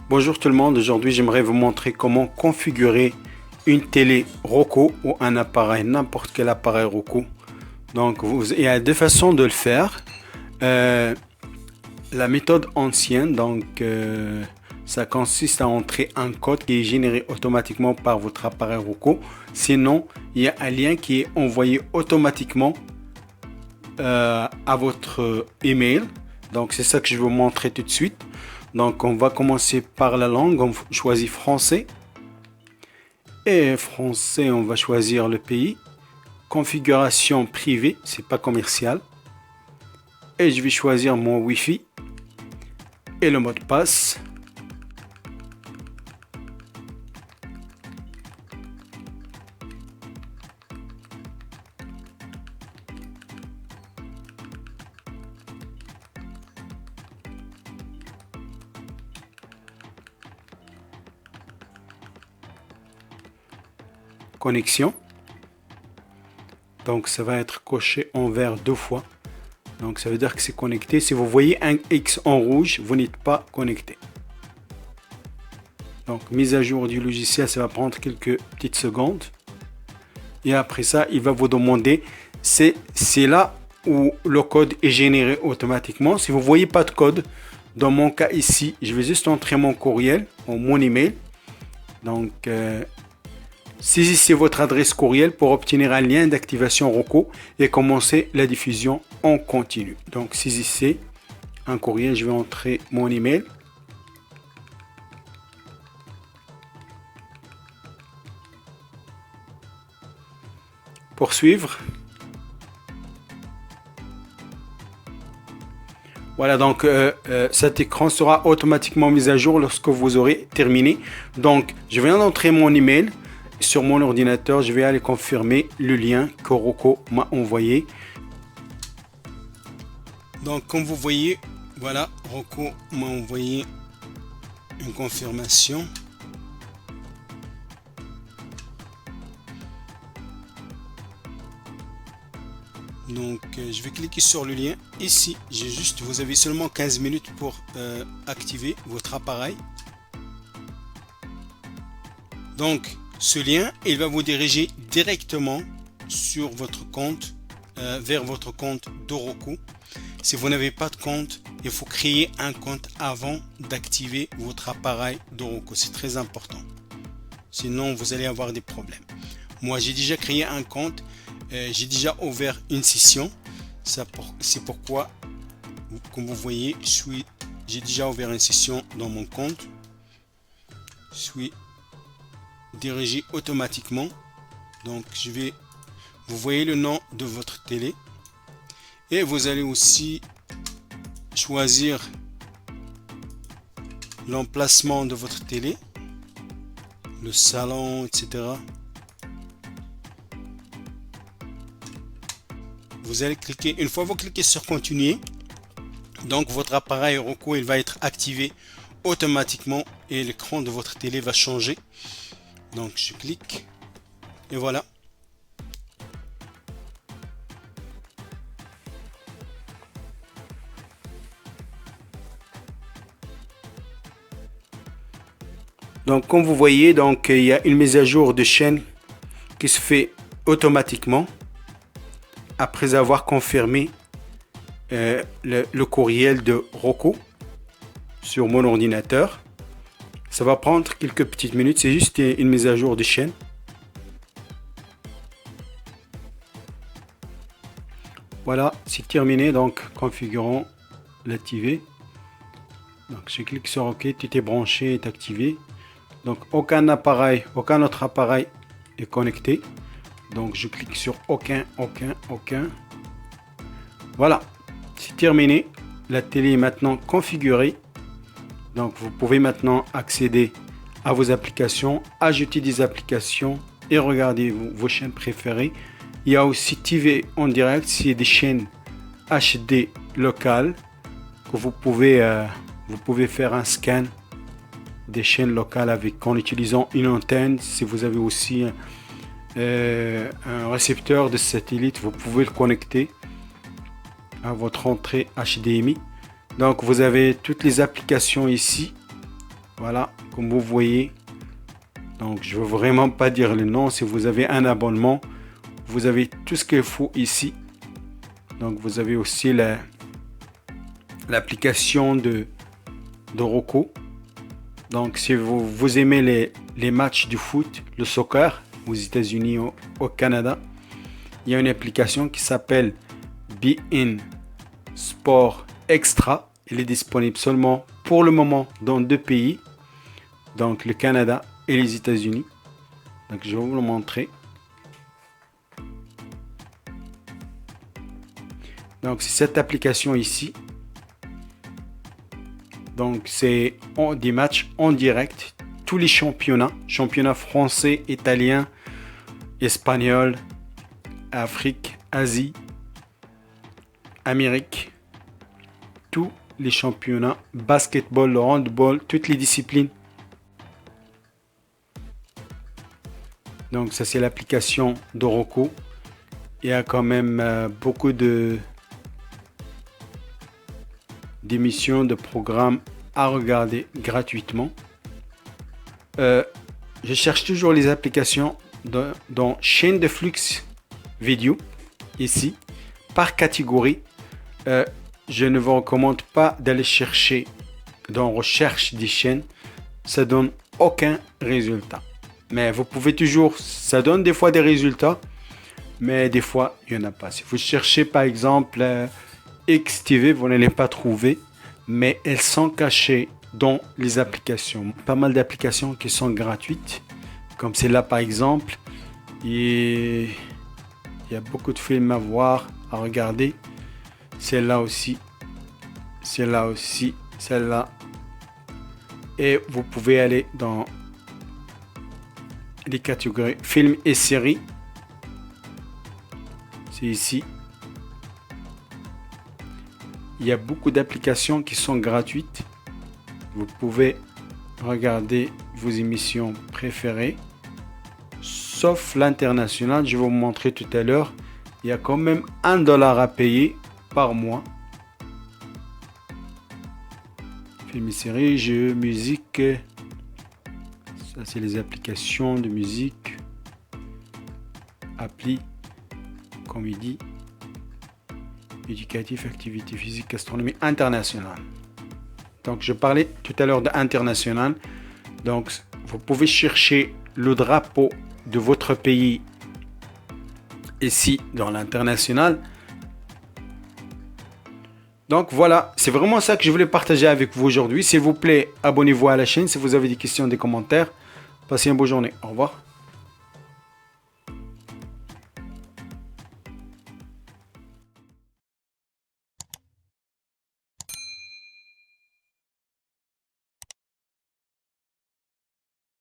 Bonjour tout le monde, aujourd'hui j'aimerais vous montrer comment configurer une télé Roku ou un appareil, n'importe quel appareil Roku. Donc il y a deux façons de le faire. La méthode ancienne, ça consiste à entrer un code qui est généré automatiquement par votre appareil Roku. Sinon, il y a un lien qui est envoyé automatiquement à votre email. Donc c'est ça que je vais vous montrer tout de suite. Donc on va commencer par la langue, on choisit français. Et français, on va choisir le pays. Configuration privée, c'est pas commercial. Et je vais choisir mon Wi-Fi et le mot de passe. Connexion. Donc ça va être coché en vert 2 fois. Donc ça veut dire que c'est connecté. Si vous voyez un X en rouge, vous n'êtes pas connecté. Donc mise à jour du logiciel, ça va prendre quelques petites secondes. Et après ça, il va vous demander, c'est là où le code est généré automatiquement. Si vous ne voyez pas de code, dans mon cas ici, je vais juste entrer mon courriel, mon email. Donc saisissez votre adresse courriel pour obtenir un lien d'activation Roku et commencer la diffusion en continu. Donc saisissez un courriel, je vais entrer mon email. Poursuivre. Voilà, donc cet écran sera automatiquement mis à jour lorsque vous aurez terminé. Donc je viens d'entrer mon email. Sur mon ordinateur, je vais aller confirmer le lien que Roku m'a envoyé. Donc, comme vous voyez, voilà, Roku m'a envoyé une confirmation. Donc, je vais cliquer sur le lien. Ici, vous avez seulement 15 minutes pour activer votre appareil. Donc, ce lien, il va vous diriger directement sur votre compte, vers votre compte de Roku. Si vous n'avez pas de compte, il faut créer un compte avant d'activer votre appareil de Roku. C'est très important. Sinon, vous allez avoir des problèmes. Moi, j'ai déjà créé un compte. J'ai déjà ouvert une session. C'est pourquoi, comme vous voyez, j'ai déjà ouvert une session dans mon compte. Je suis dirigé automatiquement. Donc vous voyez le nom de votre télé et vous allez aussi choisir l'emplacement de votre télé, le salon, etc. Vous allez cliquer, une fois vous cliquez sur continuer, donc votre appareil Roku il va être activé automatiquement et l'écran de votre télé va changer. Donc je clique et voilà. Donc comme vous voyez, donc il y a une mise à jour de chaîne qui se fait automatiquement après avoir confirmé le courriel de Roku sur mon ordinateur. Ça va prendre quelques petites minutes, c'est juste une mise à jour de chaîne. Voilà, c'est terminé, donc configurons la TV. Donc je clique sur OK, tout est branché, est activé. Donc aucun autre appareil est connecté. Donc je clique sur aucun. Voilà, c'est terminé. La télé est maintenant configurée. Donc vous pouvez maintenant accéder à vos applications, ajouter des applications et regarder vos chaînes préférées. Il y a aussi TV en direct, c'est des chaînes HD locales que vous pouvez faire un scan des chaînes locales en utilisant une antenne. Si vous avez aussi un récepteur de satellite, vous pouvez le connecter à votre entrée HDMI. Donc vous avez toutes les applications ici Voilà, comme vous voyez. Donc, je ne veux vraiment pas dire le nom. Si vous avez un abonnement, vous avez tout ce qu'il faut ici. Donc, vous avez aussi l'application de Roku. Donc, si vous aimez les matchs du foot, le soccer, aux États-Unis, au Canada, il y a une application qui s'appelle beIN Sport Extra. Elle est disponible seulement pour le moment dans 2 pays, donc le Canada et les États-Unis. Donc, je vais vous le montrer. Donc, c'est cette application ici. Donc, c'est des matchs en direct. Tous les championnats français, italien, espagnol, Afrique, Asie, Amérique, tous les championnats, basketball, le handball, toutes les disciplines. Donc, ça, c'est l'application de Roku. Il y a quand même beaucoup d'émissions, de programmes à regarder gratuitement. Je cherche toujours les applications dans chaîne de flux vidéo, ici, par catégorie. Je ne vous recommande pas d'aller chercher dans recherche des chaînes. Ça donne aucun résultat. Mais vous pouvez toujours, ça donne des fois des résultats, mais des fois, il n'y en a pas. Si vous cherchez par exemple XTV, vous n'allez pas trouver, mais elles sont cachées dans les applications. Pas mal d'applications qui sont gratuites, comme celle-là par exemple. Et il y a beaucoup de films à voir, à regarder. Celle-là aussi, celle-là aussi, celle-là. Et vous pouvez aller dans les catégories films et séries. C'est ici. Il y a beaucoup d'applications qui sont gratuites. Vous pouvez regarder vos émissions préférées. Sauf l'international, je vais vous montrer tout à l'heure. Il y a quand même $1 à payer par mois. Films et séries, jeux, musique. Ça, c'est les applications de musique. Appli, comédie, éducatif, activité physique, gastronomie internationale. Donc, je parlais tout à l'heure d'international. Donc, vous pouvez chercher le drapeau de votre pays ici dans l'international. Donc, voilà, c'est vraiment ça que je voulais partager avec vous aujourd'hui. S'il vous plaît, abonnez-vous à la chaîne si vous avez des questions, des commentaires. Passez une bonne journée. Au revoir.